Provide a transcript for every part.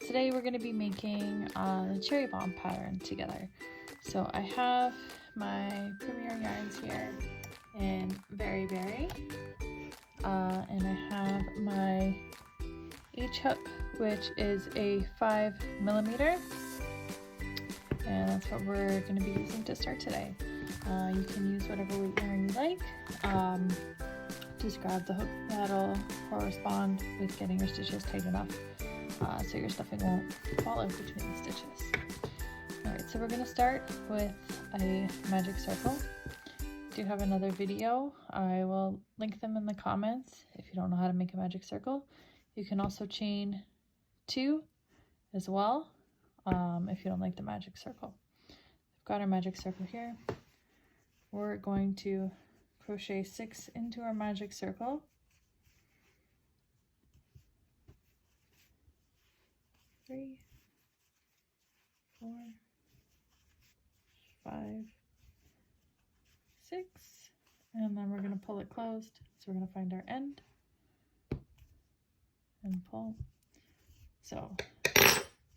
today we're going to be making the cherry bomb pattern together. So I have my Premier yarns here in Very Berry, and I have my H hook, which is a 5mm, and that's what we're going to be using to start today. You can use whatever weight yarn you like. Just grab the hook that'll correspond with getting your stitches tight enough so your stuffing won't fall out between the stitches. Alright, so we're going to start with a magic circle. I do have another video. I will link them in the comments if you don't know how to make a magic circle. You can also chain 2 as well if you don't like the magic circle. We've got our magic circle here. We're going to crochet 6 into our magic circle. 3, 4, 5, 6, and then we're going to pull it closed. So we're going to find our end and pull. So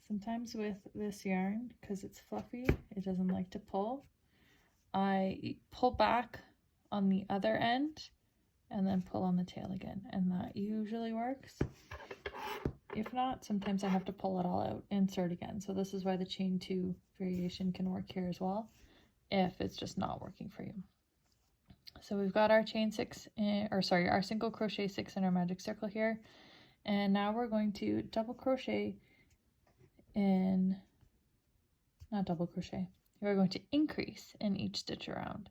sometimes with this yarn, because it's fluffy, it doesn't like to pull. I pull back on the other end and then pull on the tail again, and that usually works. If not, sometimes I have to pull it all out and start again. So this is why the chain 2 variation can work here as well, if it's just not working for you. So we've got our chain 6 our single crochet 6 in our magic circle here, and now we're going to double crochet in, not double crochet, we're going to increase in each stitch around.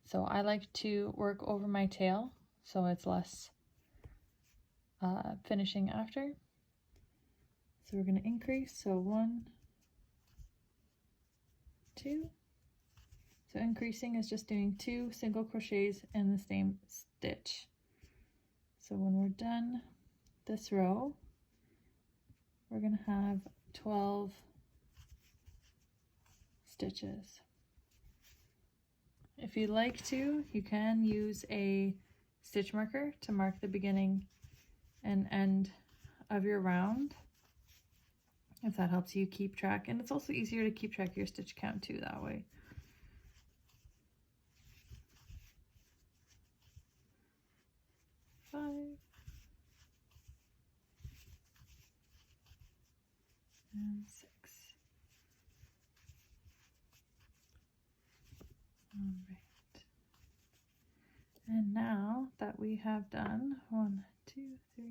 So I like to work over my tail so it's less finishing after. So we're going to increase, so 1, 2. So increasing is just doing 2 single crochets in the same stitch. So when we're done this row, we're going to have 12 stitches. If you'd like to, you can use a stitch marker to mark the beginning and end of your round, if that helps you keep track. And it's also easier to keep track of your stitch count too that way. Five. And 6. All right. And now that we have done 1, 2, 3,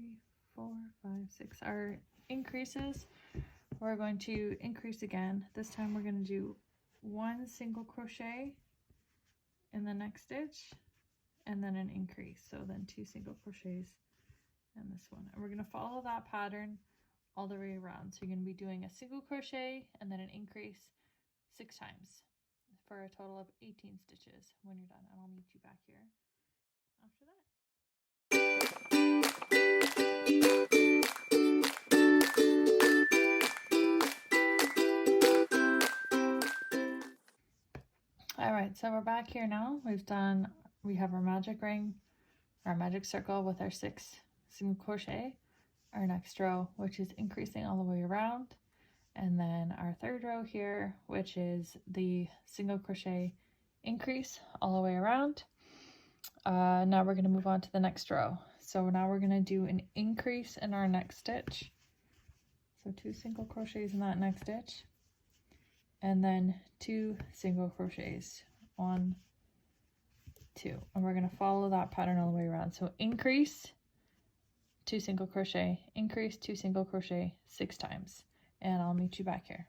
4, 5, 6 our increases, we're going to increase again. This time we're going to do 1 single crochet in the next stitch and then an increase. So then 2 single crochets in this one. And we're going to follow that pattern all the way around. So you're going to be doing a single crochet and then an increase 6 times for a total of 18 stitches when you're done. And I'll meet you back here after that. All right, so we're back here now. We have our magic ring, our magic circle with our 6 single crochet, our next row, which is increasing all the way around, and then our third row here, which is the single crochet increase all the way around. Now we're going to move on to the next row. So now we're going to do an increase in our next stitch. So 2 single crochets in that next stitch, and then 2 single crochets, 1, 2, and we're going to follow that pattern all the way around. So increase, 2 single crochet, increase, 2 single crochet 6 times, and I'll meet you back here.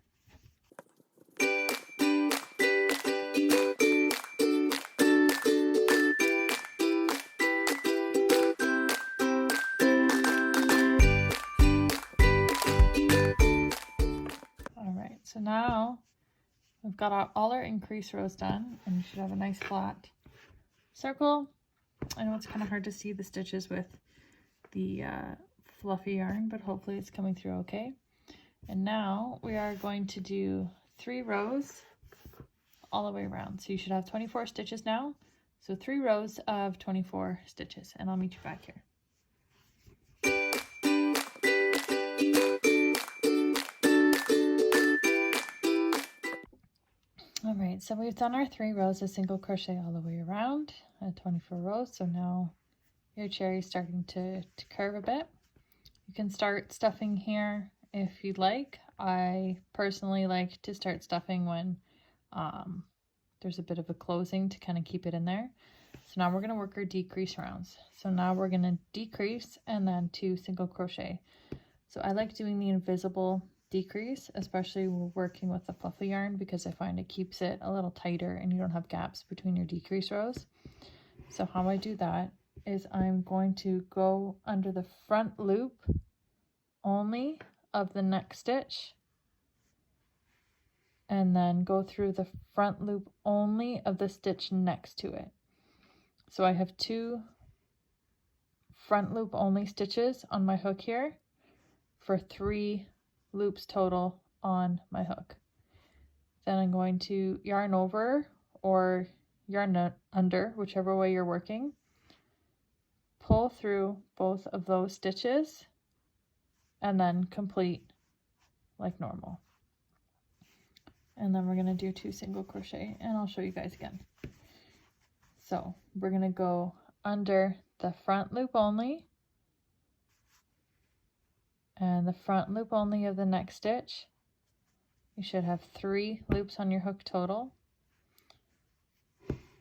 So now we've got all our increase rows done, and you should have a nice flat circle. I know it's kind of hard to see the stitches with the fluffy yarn, but hopefully it's coming through okay. And now we are going to do 3 rows all the way around. So you should have 24 stitches now. So 3 rows of 24 stitches, and I'll meet you back here. right, so we've done our 3 rows of single crochet all the way around at 24 rows. So now your cherry is starting to curve a bit. You can start stuffing here if you'd like. I personally like to start stuffing when there's a bit of a closing to kind of keep it in there. So now we're going to work our decrease rounds. So now we're going to decrease and then 2 single crochet. So I like doing the invisible decrease, especially when working with the fluffy yarn, because I find it keeps it a little tighter and you don't have gaps between your decrease rows. So how I do that is I'm going to go under the front loop only of the next stitch, and then go through the front loop only of the stitch next to it. So I have 2 front loop only stitches on my hook here for 3 loops total on my hook. Then I'm going to yarn over or yarn under, whichever way you're working, pull through both of those stitches, and then complete like normal. And then we're going to do 2 single crochet, and I'll show you guys again. So we're going to go under the front loop only and the front loop only of the next stitch. You should have 3 loops on your hook total.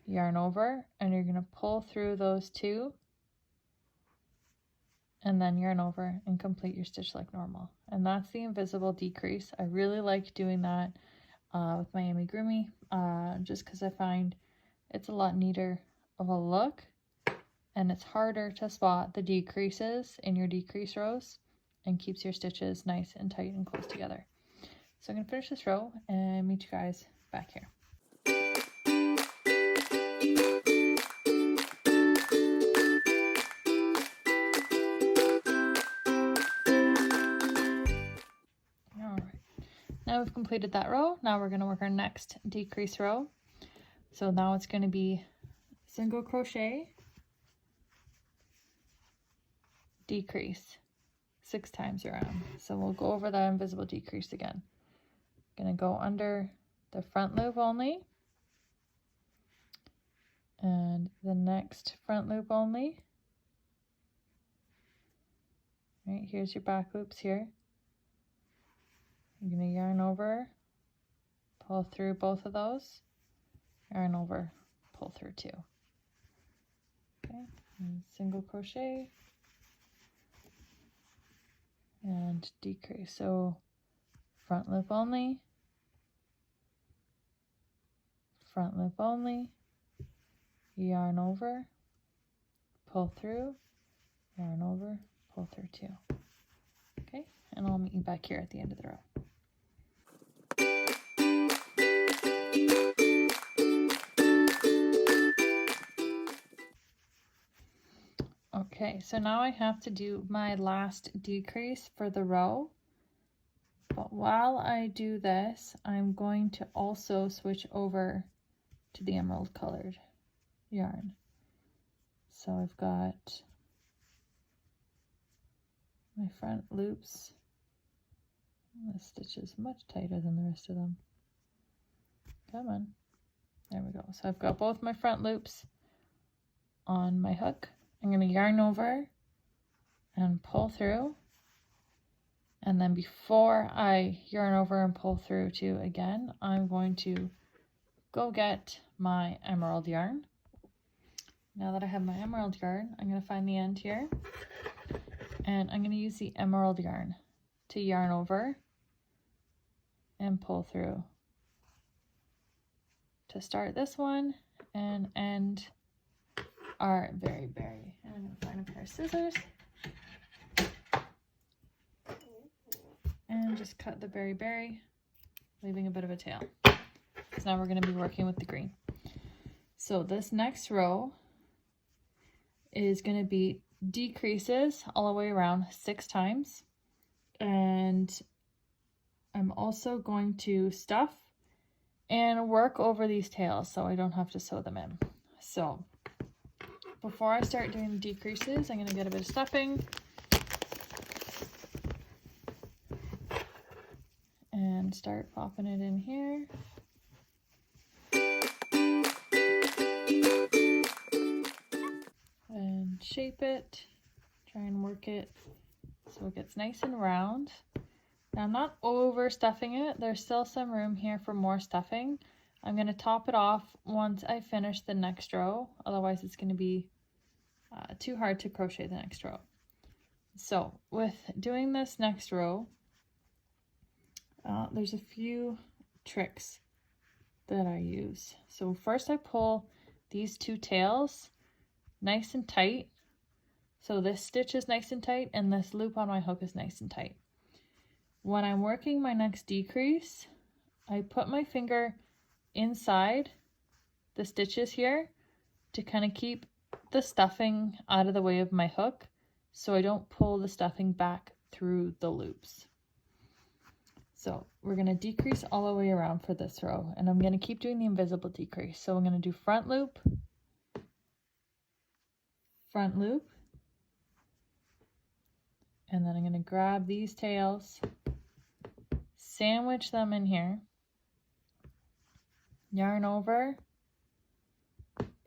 Yarn over, and you're going to pull through those 2, and then yarn over and complete your stitch like normal. And that's the invisible decrease. I really like doing that with my amigurumi, just because I find it's a lot neater of a look, and it's harder to spot the decreases in your decrease rows and keeps your stitches nice and tight and close together. So I'm going to finish this row and meet you guys back here. Now we've completed that row. Now we're going to work our next decrease row. So now it's going to be single crochet, decrease 6 times around. So we'll go over that invisible decrease again. Going to go under the front loop only and the next front loop only. Right, here's your back loops here. You're going to yarn over, pull through both of those, yarn over, pull through 2. Okay, and single crochet and decrease. So front loop only, front loop only, yarn over, pull through, yarn over, pull through 2. Okay, and I'll meet you back here at the end of the row. Okay, so now I have to do my last decrease for the row. But while I do this, I'm going to also switch over to the emerald colored yarn. So I've got my front loops. This stitch is much tighter than the rest of them. Come on. There we go. So I've got both my front loops on my hook. I'm going to yarn over and pull through. And then before I yarn over and pull through 2 again, I'm going to go get my emerald yarn. Now that I have my emerald yarn, I'm going to find the end here. And I'm going to use the emerald yarn to yarn over and pull through to start this one and end our berry berry. And I'm going to find a pair of scissors and just cut the berry berry, leaving a bit of a tail. So now we're going to be working with the green. So this next row is going to be decreases all the way around 6 times, and I'm also going to stuff and work over these tails so I don't have to sew them in. So before I start doing the decreases, I'm going to get a bit of stuffing and start popping it in here. shape it, try and work it so it gets nice and round. Now I'm not over stuffing it. There's still some room here for more stuffing. I'm going to top it off once I finish the next row, otherwise it's going to be too hard to crochet the next row. So with doing this next row, there's a few tricks that I use. So first I pull these two tails nice and tight. So this stitch is nice and tight and this loop on my hook is nice and tight. When I'm working my next decrease, I put my finger inside the stitches here to kind of keep the stuffing out of the way of my hook so I don't pull the stuffing back through the loops. So we're going to decrease all the way around for this row, and I'm going to keep doing the invisible decrease. So I'm going to do front loop, and then I'm going to grab these tails, sandwich them in here, yarn over,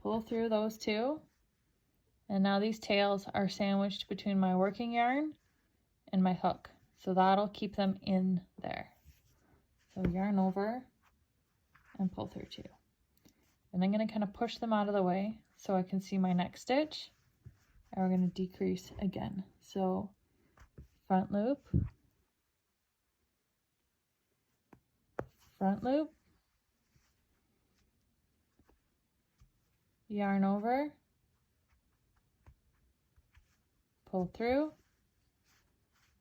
pull through those two, and now these tails are sandwiched between my working yarn and my hook. So that'll keep them in there. So yarn over and pull through two. And I'm going to kind of push them out of the way so I can see my next stitch. And we're going to decrease again. So front loop, yarn over, pull through.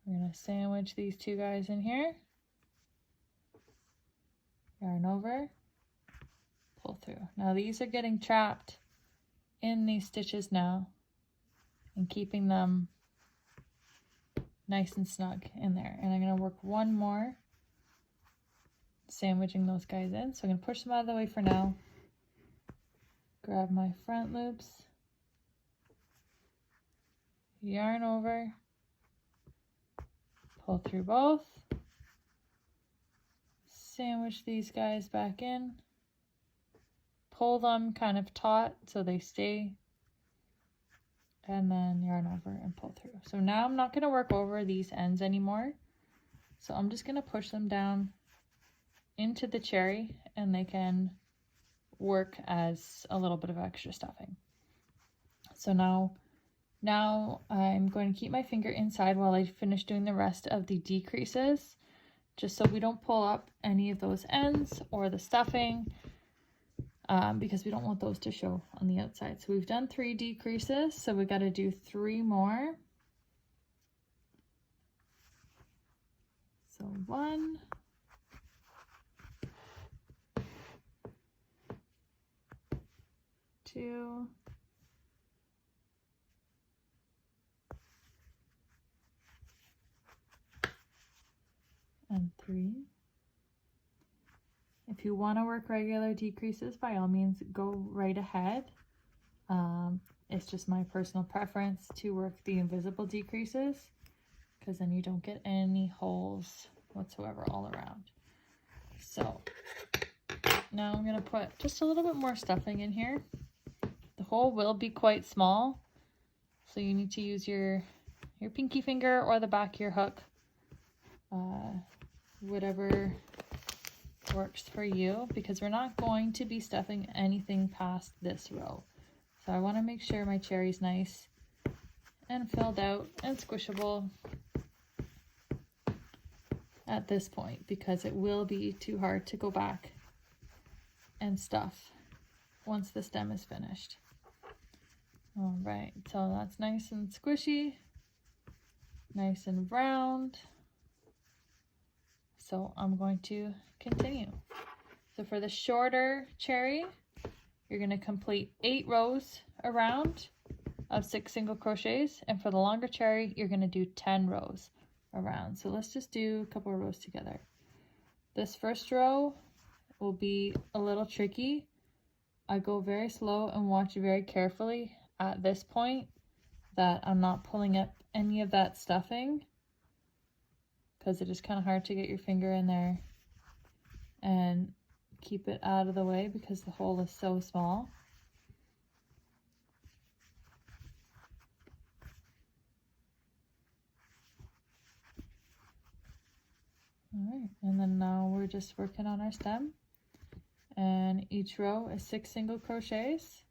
We're going to sandwich these two guys in here, yarn over, pull through. Now these are getting trapped in these stitches now and keeping them nice and snug in there. And I'm going to work one more, sandwiching those guys in. So I'm going to push them out of the way for now, grab my front loops, yarn over, pull through both, sandwich these guys back in, pull them kind of taut so they stay, and then yarn over and pull through. So now I'm not going to work over these ends anymore. So I'm just going to push them down into the cherry and they can work as a little bit of extra stuffing. So now I'm going to keep my finger inside while I finish doing the rest of the decreases, just so we don't pull up any of those ends or the stuffing, because we don't want those to show on the outside. So we've done 3 decreases, so we got to do 3 more. So 1, 2, and 3. If you want to work regular decreases, by all means, go right ahead. It's just my personal preference to work the invisible decreases because then you don't get any holes whatsoever all around. So now I'm going to put just a little bit more stuffing in here. The hole will be quite small, so you need to use your pinky finger or the back of your hook, whatever works for you, because we're not going to be stuffing anything past this row. So I want to make sure my cherry's nice and filled out and squishable at this point, because it will be too hard to go back and stuff once the stem is finished. All right, so that's nice and squishy, nice and round. So I'm going to continue. So for the shorter cherry, you're going to complete 8 rows around of 6 single crochets, and for the longer cherry, you're going to do 10 rows around. So let's just do a couple of rows together. This first row will be a little tricky. I go very slow and watch very carefully at this point that I'm not pulling up any of that stuffing, because it is kind of hard to get your finger in there and keep it out of the way because the hole is so small. And then now we're just working on our stem, and each row is 6 single crochets,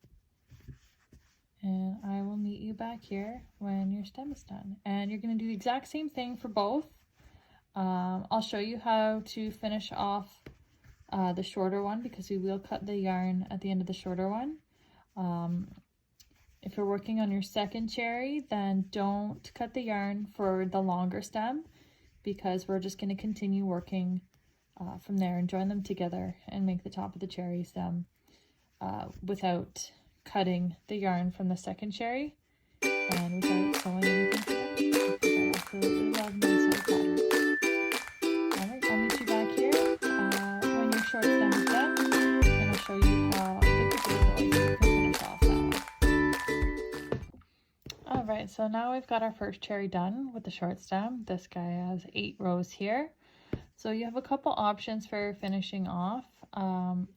and I will meet you back here when your stem is done. And you're going to do the exact same thing for both. I'll show you how to finish off the shorter one, because we will cut the yarn at the end of the shorter one. If you're working on your second cherry, then don't cut the yarn for the longer stem, because we're just going to continue working from there and join them together and make the top of the cherry stem without cutting the yarn from the second cherry and without sewing anything together, because I absolutely love my sew pattern. Alright, I'll meet you back here when your short stem is done, and I'll show you how the big can finish off that one. Alright, so now we've got our first cherry done with the short stem. This guy has 8 rows here. So you have a couple options for finishing off.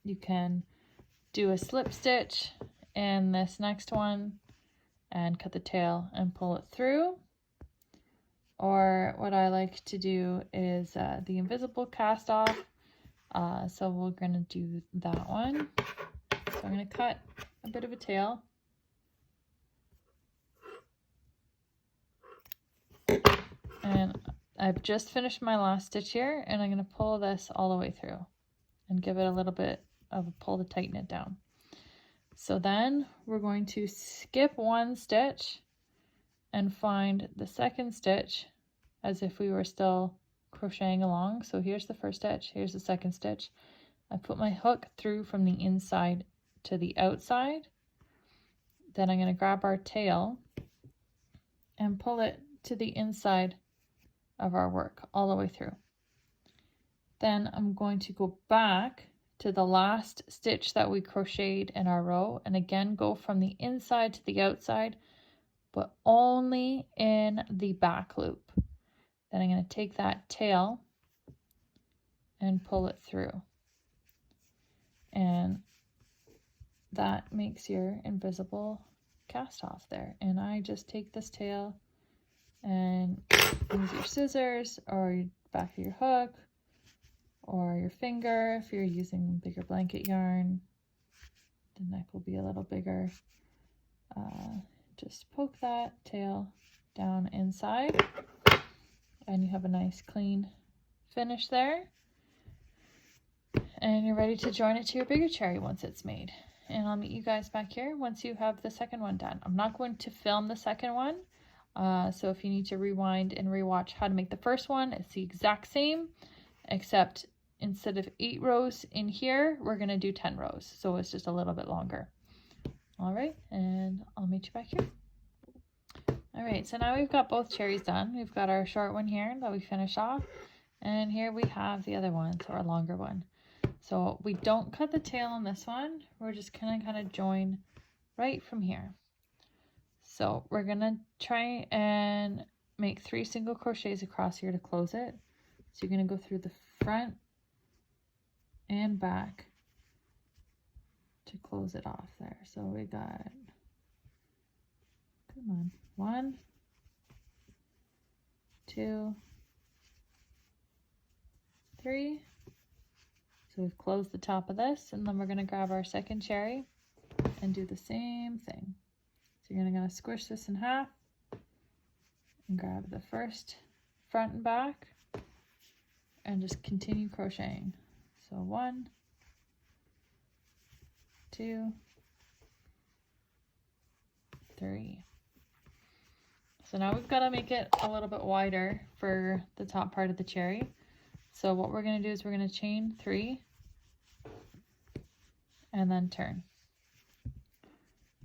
You can do a slip stitch in this next one and cut the tail and pull it through. Or what I like to do is the invisible cast off. So we're going to do that one. So I'm going to cut a bit of a tail. And I've just finished my last stitch here, and I'm going to pull this all the way through and give it a little bit of a pull to tighten it down. So then we're going to skip one stitch and find the second stitch as if we were still crocheting along. So here's the first stitch, here's the second stitch. I put my hook through from the inside to the outside. Then I'm going to grab our tail and pull it to the inside of our work all the way through. Then I'm going to go back to the last stitch that we crocheted in our row, and again go from the inside to the outside, but only in the back loop. Then I'm going to take that tail and pull it through, and that makes your invisible cast off there. And I just take this tail and use your scissors or your back of your hook or your finger if you're using bigger blanket yarn. The neck will be a little bigger. Just poke that tail down inside, and you have a nice clean finish there. And you're ready to join it to your bigger cherry once it's made. And I'll meet you guys back here once you have the second one done. I'm not going to film the second one. So if you need to rewind and rewatch how to make the first one, it's the exact same, except instead of 8 rows in here, we're going to do 10 rows. So it's just a little bit longer. All right, and I'll meet you back here. All right, so now we've got both cherries done. We've got our short one here that we finish off, and here we have the other one, so our longer one. So we don't cut the tail on this one. We're just gonna kind of join right from here. So we're gonna try and make 3 single crochets across here to close it. So you're gonna go through the front and back to close it off there. So we got, come on, 1, 2, 3. So we've closed the top of this, and then we're going to grab our second cherry and do the same thing. So you're going to squish this in half and grab the first front and back and just continue crocheting. So 1, 2, 3. So now we've got to make it a little bit wider for the top part of the cherry. So what we're going to do is we're going to chain 3 and then turn.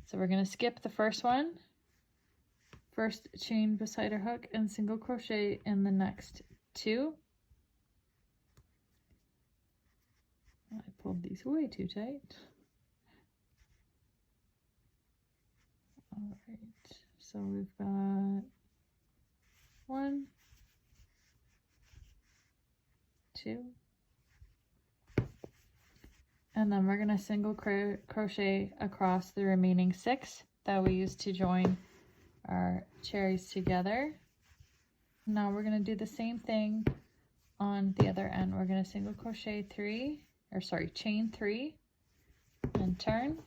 So we're going to skip the first one, first chain beside our hook and single crochet in the next 2. I pulled these way too tight. All right, so we've got 1, 2, and then we're going to single crochet across the remaining 6 that we used to join our cherries together. Now we're going to do the same thing on the other end. We're going to single crochet chain 3 and turn,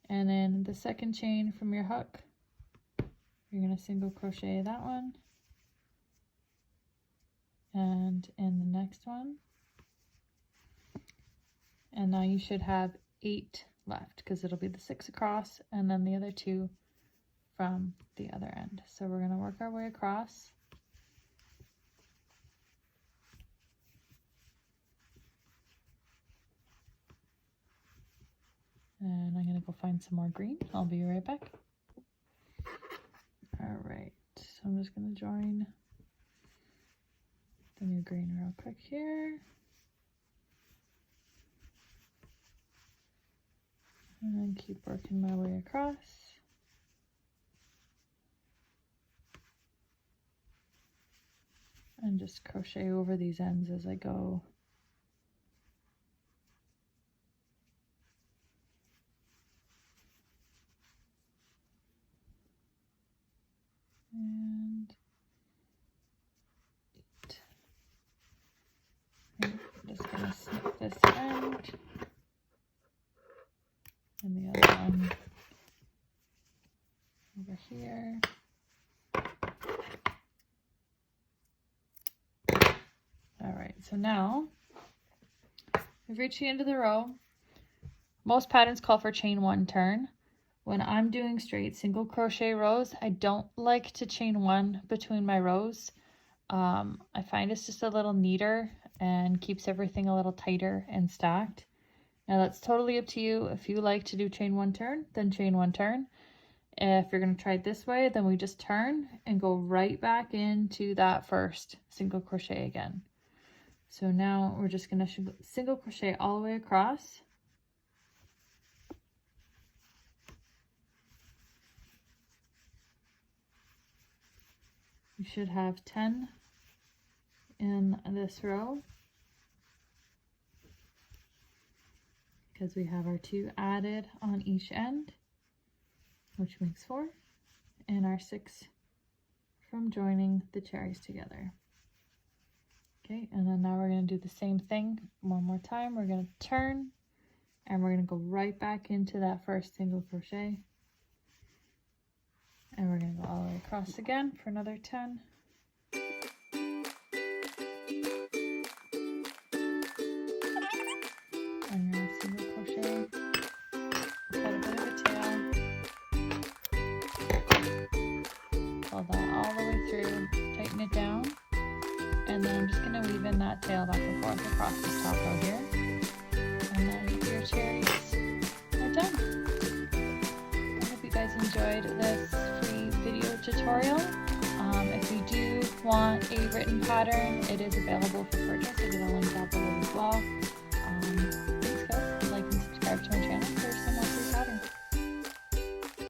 and then the second chain from your hook, you're going to single crochet that one, and in the next one, and now you should have 8 left because it'll be the 6 across and then the other 2 from the other end. So we're going to work our way across. And I'm going to go find some more green. I'll be right back. All right, so I'm just going to join the new green real quick here. And keep working my way across. And just crochet over these ends as I go. And 8. I'm just going to snip this end and the other one over here. All right, so now we've reached the end of the row. Most patterns call for chain 1 turn. When I'm doing straight single crochet rows, I don't like to chain 1 between my rows. I find it's just a little neater and keeps everything a little tighter and stacked. Now that's totally up to you. If you like to do chain 1 turn, then chain 1 turn. If you're going to try it this way, then we just turn and go right back into that first single crochet again. So now we're just going to single crochet all the way across. We should have 10 in this row because we have our 2 added on each end, which makes 4, and our 6 from joining the cherries together. Okay, and then now we're going to do the same thing one more time. We're going to turn and we're going to go right back into that first single crochet. And we're going to go all the way across again for another 10. And you're going to single crochet, cut a bit of a tail, pull that all the way through, tighten it down, and then I'm just going to weave in that tail back and forth across this top row here. And then your cherries are done. I hope you guys enjoyed this video tutorial. If you do want a written pattern, it is available for purchase. I did a link down below as well.